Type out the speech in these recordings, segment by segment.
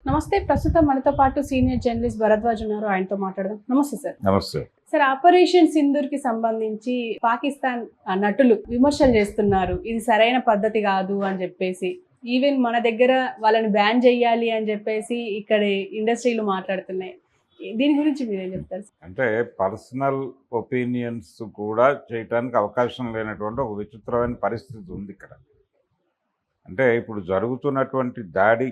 నమస్తే. ప్రస్తుతం మనతో పాటు సీనియర్ జర్నలిస్ట్ భరద్వాజ్ ఉన్నారు. ఆయనతో మాట్లాడదాం. నమస్తే సార్. నమస్తే. సార్, ఆపరేషన్ సింధూర్ కి సంబంధించి పాకిస్తాన్ నటులు విమర్శలు చేస్తున్నారు. ఇది సరైన పద్ధతి కాదు అని చెప్పేసి. ఈవెన్ మన దగ్గర వాళ్ళని బ్యాన్ చేయాలి అని చెప్పేసి ఇక్కడ ఇండస్ట్రీలు మాట్లాడుతున్నాయి. దీని గురించి మీరేం చెప్తారు? అంటే పర్సనల్ ఒపీనియన్స్ కూడా చేయటానికి అవకాశం లేనటువంటి ఒక విచిత్రమైన పరిస్థితి ఉంది ఇక్కడ. అంటే ఇప్పుడు జరుగుతున్నటువంటి దాడి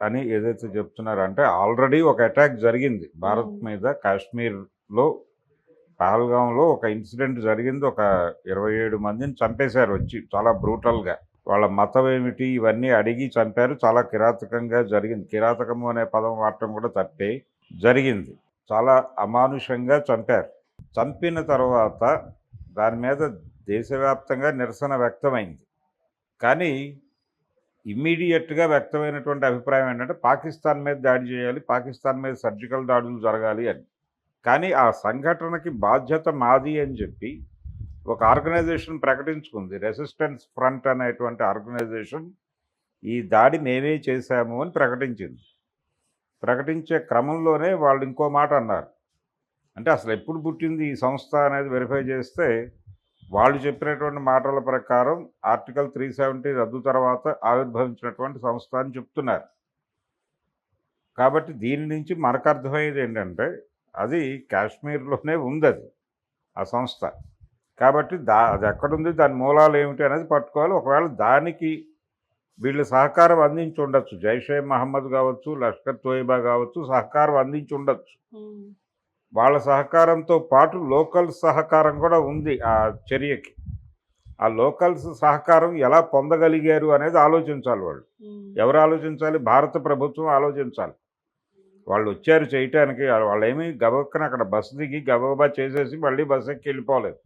అని ఏదైతే చెప్తున్నారంటే ఆల్రెడీ ఒక అటాక్ జరిగింది భారత్ మీద. కాశ్మీర్లో పహల్గాంలో ఒక ఇన్సిడెంట్ జరిగింది. ఒక 27 మందిని చంపేశారు వచ్చి, చాలా బ్రూటల్గా. వాళ్ళ మతం ఏమిటి ఇవన్నీ అడిగి చంపారు. చాలా కిరాతకంగా జరిగింది. కిరాతకము అనే పదం వాడటం కూడా తప్పే జరిగింది. చాలా అమానుషంగా చంపారు. చంపిన తర్వాత దాని మీద దేశవ్యాప్తంగా నిరసన వ్యక్తమైంది. కానీ ఇమ్మీడియట్గా వ్యక్తమైనటువంటి అభిప్రాయం ఏంటంటే పాకిస్తాన్ మీద దాడి చేయాలి, పాకిస్తాన్ మీద సర్జికల్ దాడులు జరగాలి అని. కానీ ఆ సంఘటనకి బాధ్యత మాది అని చెప్పి ఒక ఆర్గనైజేషన్ ప్రకటించుకుంది. రెసిస్టెన్స్ ఫ్రంట్ అనేటువంటి ఆర్గనైజేషన్ ఈ దాడి మేమే చేశాము అని ప్రకటించింది. ప్రకటించే క్రమంలోనే వాళ్ళు ఇంకో మాట అన్నారు. అంటే అసలు ఎప్పుడు పుట్టింది ఈ సంస్థ అనేది వెరిఫై చేస్తే వాళ్ళు చెప్పినటువంటి మాటల ప్రకారం ఆర్టికల్ 370 రద్దు తర్వాత ఆవిర్భవించినటువంటి సంస్థ అని చెప్తున్నారు. కాబట్టి దీని నుంచి మనకు అర్థమయ్యేది ఏంటంటే అది కాశ్మీర్లోనే ఉంది అది ఆ సంస్థ. కాబట్టి అది ఎక్కడుంది, దాని మూలాలు ఏమిటి అనేది పట్టుకోవాలి. ఒకవేళ దానికి వీళ్ళు సహకారం అందించి ఉండొచ్చు. జైషే మహమ్మద్ కావచ్చు, లష్కర్ తోయిబా కావచ్చు, సహకారం అందించి ఉండొచ్చు. వాళ్ళ సహకారంతో పాటు లోకల్స్ సహకారం కూడా ఉంది ఆ చర్యకి. ఆ లోకల్స్ సహకారం ఎలా పొందగలిగారు అనేది ఆలోచించాలి వాళ్ళు. ఎవరు ఆలోచించాలి? భారత ప్రభుత్వం ఆలోచించాలి. వాళ్ళు వచ్చారు చేయటానికి. వాళ్ళు ఏమీ గబక్కన అక్కడ బస్సు దిగి గబగబా చేసేసి మళ్ళీ బస్సు ఎక్కి వెళ్ళిపోలేదు.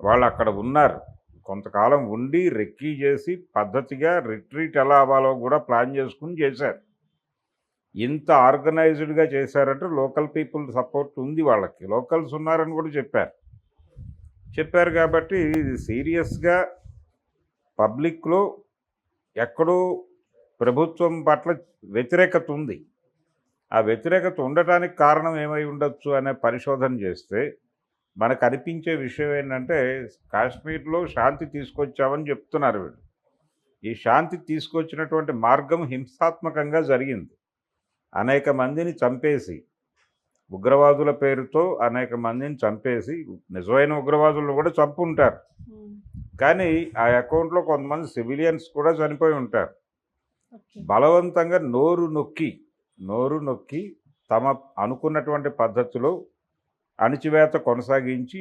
వాళ్ళు అక్కడ ఉన్నారు, కొంతకాలం ఉండి రెక్కీ చేసి పద్ధతిగా రిట్రీట్ ఎలా అవ్వాలో కూడా ప్లాన్ చేసుకుని చేశారు. ఇంత ఆర్గనైజ్డ్గా చేశారంటే లోకల్ పీపుల్ సపోర్ట్ ఉంది వాళ్ళకి. లోకల్స్ ఉన్నారని కూడా చెప్పారు కాబట్టి ఇది సీరియస్గా పబ్లిక్లో ఎక్కడో ప్రభుత్వం పట్ల వ్యతిరేకత ఉంది. ఆ వ్యతిరేకత ఉండటానికి కారణం ఏమై ఉండొచ్చు అనే పరిశోధన చేస్తే మనకు అనిపించే విషయం ఏంటంటే కాశ్మీర్లో శాంతి తీసుకొచ్చామని చెప్తున్నారు వీళ్ళు. ఈ శాంతి తీసుకొచ్చినటువంటి మార్గం హింసాత్మకంగా జరిగింది. అనేక మందిని చంపేసి, ఉగ్రవాదుల పేరుతో అనేక మందిని చంపేసి, నిజమైన ఉగ్రవాదులను కూడా చంపుంటారు. కానీ ఆ అకౌంట్లో కొంతమంది సివిలియన్స్ కూడా చనిపోయి ఉంటారు. బలవంతంగా నోరు నొక్కి తమ అనుకున్నటువంటి పద్ధతిలో అణిచివేత కొనసాగించి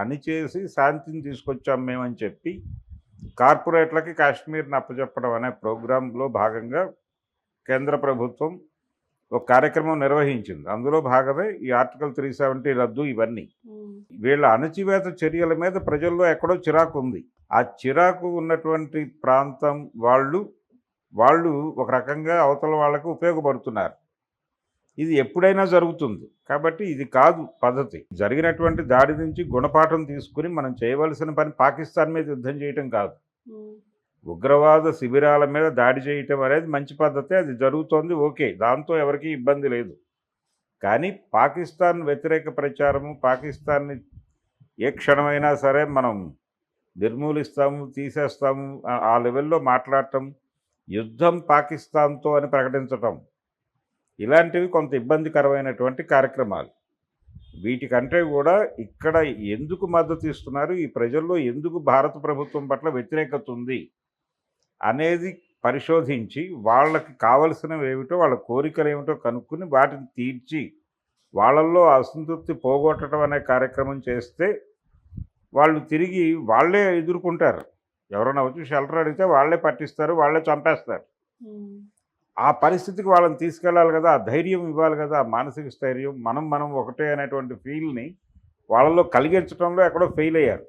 అణిచేసి శాంతిని తీసుకొచ్చాం మేమని చెప్పి కార్పొరేట్లకి కాశ్మీర్ని అప్పచెప్పడం అనే ప్రోగ్రాంలో భాగంగా కేంద్ర ప్రభుత్వం ఒక కార్యక్రమం నిర్వహించింది. అందులో భాగమే ఈ ఆర్టికల్ 370 రద్దు. ఇవన్నీ వీళ్ళ అణచివేత చర్యల మీద ప్రజల్లో ఎక్కడో చిరాకు ఉంది. ఆ చిరాకు ఉన్నటువంటి ప్రాంతం వాళ్ళు ఒక రకంగా అవతల వాళ్ళకు ఉపయోగపడుతున్నారు. ఇది ఎప్పుడైనా జరుగుతుంది. కాబట్టి ఇది కాదు పద్ధతి. జరిగినటువంటి దాడి నుంచి గుణపాఠం తీసుకుని మనం చేయవలసిన పని పాకిస్తాన్ మీద యుద్ధం చేయటం కాదు, ఉగ్రవాద శిబిరాల మీద దాడి చేయటం అనేది మంచి పద్ధతే. అది జరుగుతోంది, ఓకే, దాంతో ఎవరికీ ఇబ్బంది లేదు. కానీ పాకిస్తాన్ వ్యతిరేక ప్రచారము, పాకిస్తాన్ని ఏ క్షణమైనా సరే మనం నిర్మూలిస్తాము, తీసేస్తాము ఆ లెవెల్లో మాట్లాడటం, యుద్ధం పాకిస్తాన్తో అని ప్రకటించటం, ఇలాంటివి కొంత ఇబ్బందికరమైనటువంటి కార్యక్రమాలు. వీటికంటే కూడా ఇక్కడ ఎందుకు మద్దతు ఇస్తున్నారు, ఈ ప్రజల్లో ఎందుకు భారత ప్రభుత్వం పట్ల వ్యతిరేకత ఉంది అనేది పరిశోధించి వాళ్ళకి కావలసినవి ఏమిటో, వాళ్ళ కోరికలు ఏమిటో కనుక్కుని వాటిని తీర్చి వాళ్ళల్లో అసంతృప్తి పోగొట్టడం అనే కార్యక్రమం చేస్తే వాళ్ళు తిరిగి వాళ్ళే ఎదుర్కొంటారు. ఎవరైనా వచ్చి షెల్టర్ అడిగితే వాళ్ళే పట్టిస్తారు, వాళ్ళే చంపేస్తారు. ఆ పరిస్థితికి వాళ్ళని తీసుకెళ్ళాలి కదా, ఆ ధైర్యం ఇవ్వాలి కదా, ఆ మానసిక స్థైర్యం. మనం ఒకటే అనేటువంటి ఫీల్ని వాళ్ళలో కలిగించడంలో ఎక్కడో ఫెయిల్ అయ్యారు.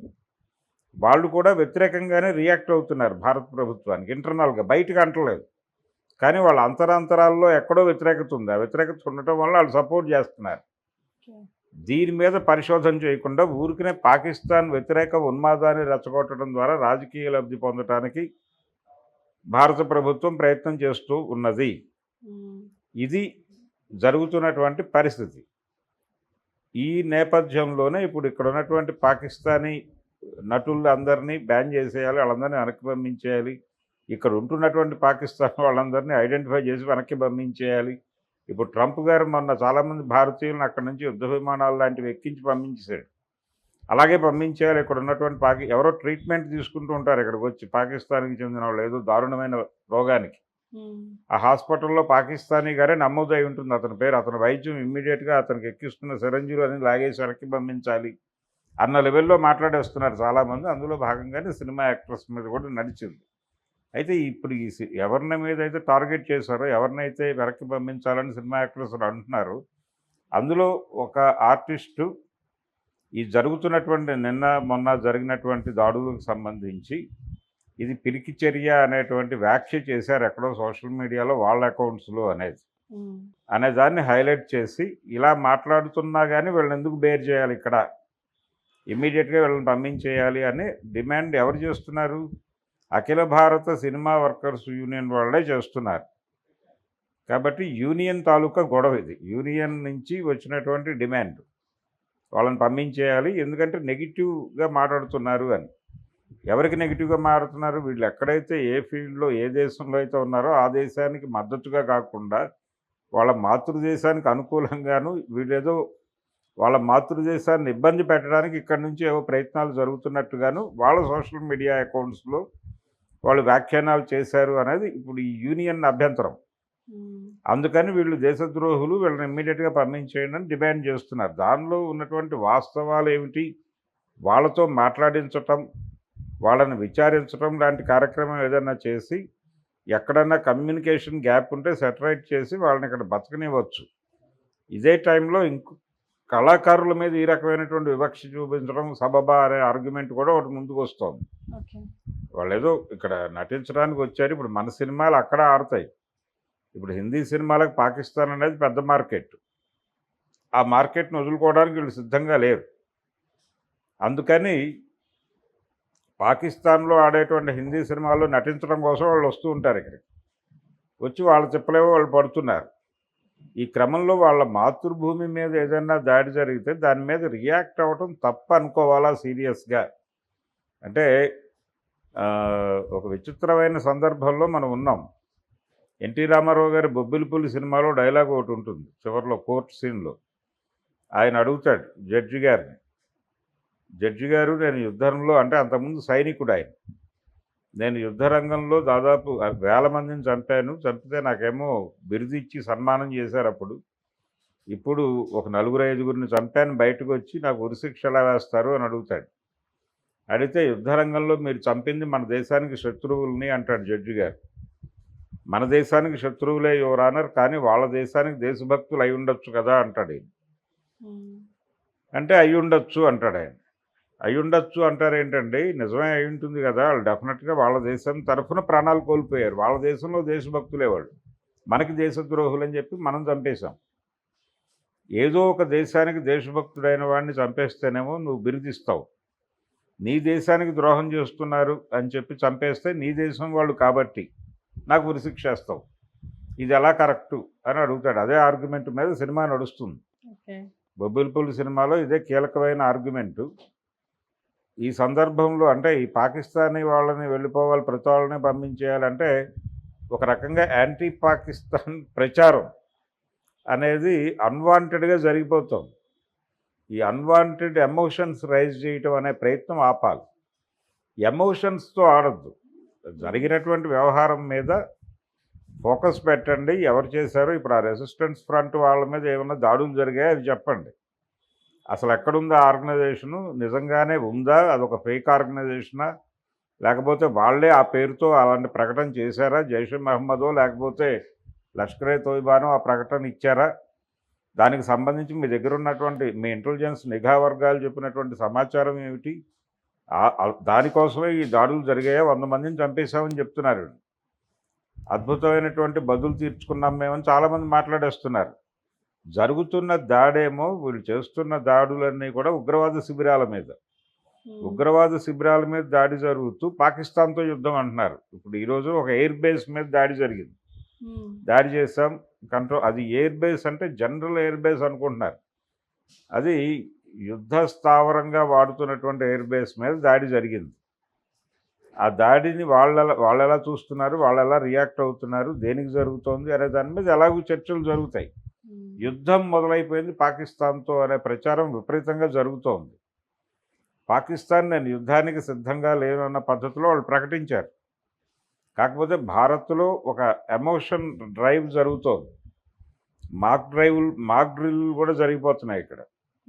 వాళ్ళు కూడా వ్యతిరేకంగానే రియాక్ట్ అవుతున్నారు భారత ప్రభుత్వానికి. ఇంటర్నల్గా బయటకు అంటలేదు, కానీ వాళ్ళ అంతరాంతరాల్లో ఎక్కడో వ్యతిరేకత ఉంది. ఆ వ్యతిరేకత ఉండటం వల్ల వాళ్ళు సపోర్ట్ చేస్తున్నారు. దీని మీద పరిశోధన చేయకుండా ఊరికనే పాకిస్తాన్ వ్యతిరేక ఉన్మాదాన్ని రెచ్చగొట్టడం ద్వారా రాజకీయ లబ్ధి పొందడానికి భారత ప్రభుత్వం ప్రయత్నం చేస్తూ ఉన్నది. ఇది జరుగుతున్నటువంటి పరిస్థితి. ఈ నేపథ్యంలోనే ఇప్పుడు ఇక్కడ ఉన్నటువంటి పాకిస్తానీ నటులందరినీ బ్యాన్ చేసేయాలి, వాళ్ళందరినీ వెనక్కి పంపించేయాలి. ఇక్కడ ఉంటున్నటువంటి పాకిస్తాన్ వాళ్ళందరినీ ఐడెంటిఫై చేసి వెనక్కి పంపించేయాలి. ఇప్పుడు ట్రంప్ గారు మొన్న చాలామంది భారతీయులను అక్కడి నుంచి యుద్ధ విమానాలు లాంటివి ఎక్కించి పంపించేశాడు. అలాగే పంపించేయాలి. ఇక్కడ ఉన్నటువంటి ఎవరో ట్రీట్మెంట్ తీసుకుంటూ ఉంటారు ఇక్కడికి వచ్చి, పాకిస్తాన్కి చెందిన వాళ్ళు ఏదో దారుణమైన రోగానికి. ఆ హాస్పిటల్లో పాకిస్తానీ గారే నమోదై ఉంటుంది అతని పేరు. అతని వైద్యం ఇమ్మీడియట్గా అతనికి ఎక్కిస్తున్న సిరంజీలు అని లాగేసి వెనక్కి పంపించాలి అన్న లెవెల్లో మాట్లాడేస్తున్నారు చాలామంది. అందులో భాగంగానే సినిమా యాక్ట్రెస్ మీద కూడా నడిచింది. అయితే ఇప్పుడు ఎవరిని మీద అయితే టార్గెట్ చేశారో, ఎవరినైతే వెనక్కి పంపించాలని సినిమా యాక్ట్రెస్ అంటున్నారు, అందులో ఒక ఆర్టిస్టు ఈ జరుగుతున్నటువంటి నిన్న మొన్న జరిగినటువంటి దాడులకు సంబంధించి ఇది పిరికి చర్య అనేటువంటి వ్యాఖ్య చేశారు ఎక్కడో సోషల్ మీడియాలో వాళ్ళ అకౌంట్స్లో అనే దాన్ని హైలైట్ చేసి, ఇలా మాట్లాడుతున్నా కానీ వీళ్ళని ఎందుకు బేర్ చేయాలి, ఇక్కడ ఇమ్మీడియట్గా వీళ్ళని పంపించేయాలి అనే డిమాండ్ ఎవరు చేస్తున్నారు? అఖిల భారత సినిమా వర్కర్స్ యూనియన్ వాళ్ళే చేస్తున్నారు. కాబట్టి యూనియన్ తాలూకా గొడవ ఇది. యూనియన్ నుంచి వచ్చినటువంటి డిమాండ్ వాళ్ళని పంపించేయాలి, ఎందుకంటే నెగిటివ్గా మాట్లాడుతున్నారు అని. ఎవరికి నెగిటివ్గా మాట్లాడుతున్నారు? వీళ్ళు ఎక్కడైతే ఏ ఫీల్డ్లో ఏ దేశంలో అయితే ఉన్నారో ఆ దేశానికి మద్దతుగా కాకుండా వాళ్ళ మాతృదేశానికి అనుకూలంగాను, వీళ్ళేదో వాళ్ళ మాతృదేశాన్ని ఇబ్బంది పెట్టడానికి ఇక్కడి నుంచి ఏవో ప్రయత్నాలు జరుగుతున్నట్టుగాను వాళ్ళ సోషల్ మీడియా అకౌంట్స్లో వాళ్ళు వ్యాఖ్యానాలు చేశారు అనేది ఇప్పుడు ఈ యూనియన్ అభ్యంతరం. అందుకని వీళ్ళు దేశద్రోహులు, వీళ్ళని ఇమ్మీడియట్గా పంపించేయండి అని డిమాండ్ చేస్తున్నారు. దానిలో ఉన్నటువంటి వాస్తవాలు ఏమిటి, వాళ్ళతో మాట్లాడించటం, వాళ్ళని విచారించడం లాంటి కార్యక్రమం ఏదైనా చేసి ఎక్కడన్నా కమ్యూనికేషన్ గ్యాప్ ఉంటే సెటరైట్ చేసి వాళ్ళని ఇక్కడ బతకనివ్వచ్చు. ఇదే టైంలో కళాకారుల మీద ఈ రకమైనటువంటి వివక్ష చూపించడం సబబా అనే ఆర్గ్యుమెంట్ కూడా ఒకటి ముందుకు వస్తుంది. వాళ్ళు ఏదో ఇక్కడ నటించడానికి వచ్చారు. ఇప్పుడు మన సినిమాలు అక్కడ ఆడతాయి. ఇప్పుడు హిందీ సినిమాలకు పాకిస్తాన్ అనేది పెద్ద మార్కెట్. ఆ మార్కెట్ను వదులుకోవడానికి వీళ్ళు సిద్ధంగా లేరు. అందుకని పాకిస్తాన్లో ఆడేటువంటి హిందీ సినిమాల్లో నటించడం కోసం వాళ్ళు వస్తూ ఉంటారు. ఇక్కడికి వచ్చి వాళ్ళ తిప్పలేవో వాళ్ళు పడుతున్నారు. ఈ క్రమంలో వాళ్ళ మాతృభూమి మీద ఏదైనా దాడి జరిగితే దాని మీద రియాక్ట్ అవ్వటం తప్పు అనుకోవాలా సీరియస్గా? అంటే ఒక విచిత్రమైన సందర్భంలో మనం ఉన్నాం. ఎన్టీ రామారావు గారి బొబ్బిలిపుల్లి సినిమాలో డైలాగ్ ఒకటి ఉంటుంది చివరిలో కోర్టు సీన్లో. ఆయన అడుగుతాడు జడ్జి గారిని, జడ్జి గారు నేను యుద్ధంలో, అంటే అంతకుముందు సైనికుడు ఆయన, నేను యుద్ధ రంగంలో దాదాపు 1000 మందిని చంపాను, చంపితే నాకేమో బిరుదు ఇచ్చి సన్మానం చేశారు అప్పుడు. ఇప్పుడు ఒక 4-5గురిని చంపాను, బయటకు వచ్చి నాకు ఉరిశిక్ష ఎలా వేస్తారు అని అడుగుతాడు. అడిగితే యుద్ధ రంగంలో మీరు చంపింది మన దేశానికి శత్రువుల్ని అంటాడు జడ్జి గారు. మన దేశానికి శత్రువులే యువర్ ఆనర్, కానీ వాళ్ళ దేశానికి దేశభక్తులు అయి ఉండొచ్చు కదా అంటాడు ఆయన. అంటే అయి ఉండొచ్చు అంటాడు ఆయన. అయి ఉండొచ్చు అంటారు ఏంటండి, నిజమే అయి ఉంటుంది కదా, వాళ్ళు డెఫినెట్గా వాళ్ళ దేశం తరఫున ప్రాణాలు కోల్పోయారు, వాళ్ళ దేశంలో దేశభక్తులే వాళ్ళు, మనకి దేశద్రోహులు అని చెప్పి మనం చంపేశాం. ఏదో ఒక దేశానికి దేశభక్తుడైన వాడిని చంపేస్తేనేమో నువ్వు బిరుదిస్తావు, నీ దేశానికి ద్రోహం చేస్తున్నారు అని చెప్పి చంపేస్తే నీ దేశం వాళ్ళు కాబట్టి నాకు ఉరిశిక్షేస్తావు, ఇది ఎలా కరెక్టు అని అడుగుతాడు. అదే ఆర్గ్యుమెంట్ మీద సినిమా నడుస్తుంది. బొబ్బిలిపుల్లి సినిమాలో ఇదే కీలకమైన ఆర్గ్యుమెంటు. ఈ సందర్భంలో అంటే ఈ పాకిస్తానీ వాళ్ళని వెళ్ళిపోవాలి, ప్రతి వాళ్ళని పంపించేయాలంటే ఒక రకంగా యాంటీ పాకిస్తాన్ ప్రచారం అనేది అన్వాంటెడ్గా జరిగిపోతుంది. ఈ అన్వాంటెడ్ ఎమోషన్స్ రైజ్ చేయటం అనే ప్రయత్నం ఆపాలి. ఎమోషన్స్తో ఆడద్దు. జరిగినటువంటి వ్యవహారం మీద ఫోకస్ పెట్టండి. ఎవరు చేశారో ఇప్పుడు ఆ రెసిస్టెన్స్ ఫ్రంట్ వాళ్ళ మీద ఏమైనా దాడులు జరిగాయో అవి చెప్పండి. అసలు ఎక్కడుందా ఆర్గనైజేషను, నిజంగానే ఉందా, అదొక ఫేక్ ఆర్గనైజేషనా, లేకపోతే వాళ్ళే ఆ పేరుతో అలాంటి ప్రకటన చేశారా, జైషే మహమ్మదో లేకపోతే లష్కరే తోయిబానో ఆ ప్రకటన ఇచ్చారా, దానికి సంబంధించి మీ దగ్గర ఉన్నటువంటి మీ ఇంటెలిజెన్స్ నిఘా వర్గాలు చెప్పినటువంటి సమాచారం ఏమిటి, దానికోసమే ఈ దాడులు జరిగాయో, 100 మందిని చంపేశామని చెప్తున్నారు. అద్భుతమైనటువంటి బదులు తీర్చుకున్నాం మేమని చాలామంది మాట్లాడేస్తున్నారు. జరుగుతున్న దాడేమో, వీళ్ళు చేస్తున్న దాడులన్నీ కూడా ఉగ్రవాద శిబిరాల మీద, ఉగ్రవాద శిబిరాల మీద దాడి జరుగుతూ పాకిస్తాన్తో యుద్ధం అంటున్నారు. ఇప్పుడు ఈరోజు ఒక ఎయిర్ బేస్ మీద దాడి జరిగింది, దాడి చేసాం, కంట్రోల్, అది ఎయిర్ బేస్ అంటే జనరల్ ఎయిర్ బేస్ అనుకుంటున్నారు. అది యుద్ధ స్థావరంగా వాడుతున్నటువంటి ఎయిర్ బేస్ మీద దాడి జరిగింది. ఆ దాడిని వాళ్ళెలా చూస్తున్నారు, వాళ్ళెలా రియాక్ట్ అవుతున్నారు, దేనికి జరుగుతోంది అనే దాని మీద ఎలాగూ చర్చలు జరుగుతాయి. యుద్ధం మొదలైపోయింది పాకిస్తాన్తో అనే ప్రచారం విపరీతంగా జరుగుతోంది. పాకిస్తాన్ నేను యుద్ధానికి సిద్ధంగా లేను అన్న పద్ధతిలో వాళ్ళు ప్రకటించారు. కాకపోతే భారత్లో ఒక ఎమోషన్ డ్రైవ్ జరుగుతోంది. మాక్ డ్రిల్ కూడా జరిగిపోతున్నాయి ఇక్కడ.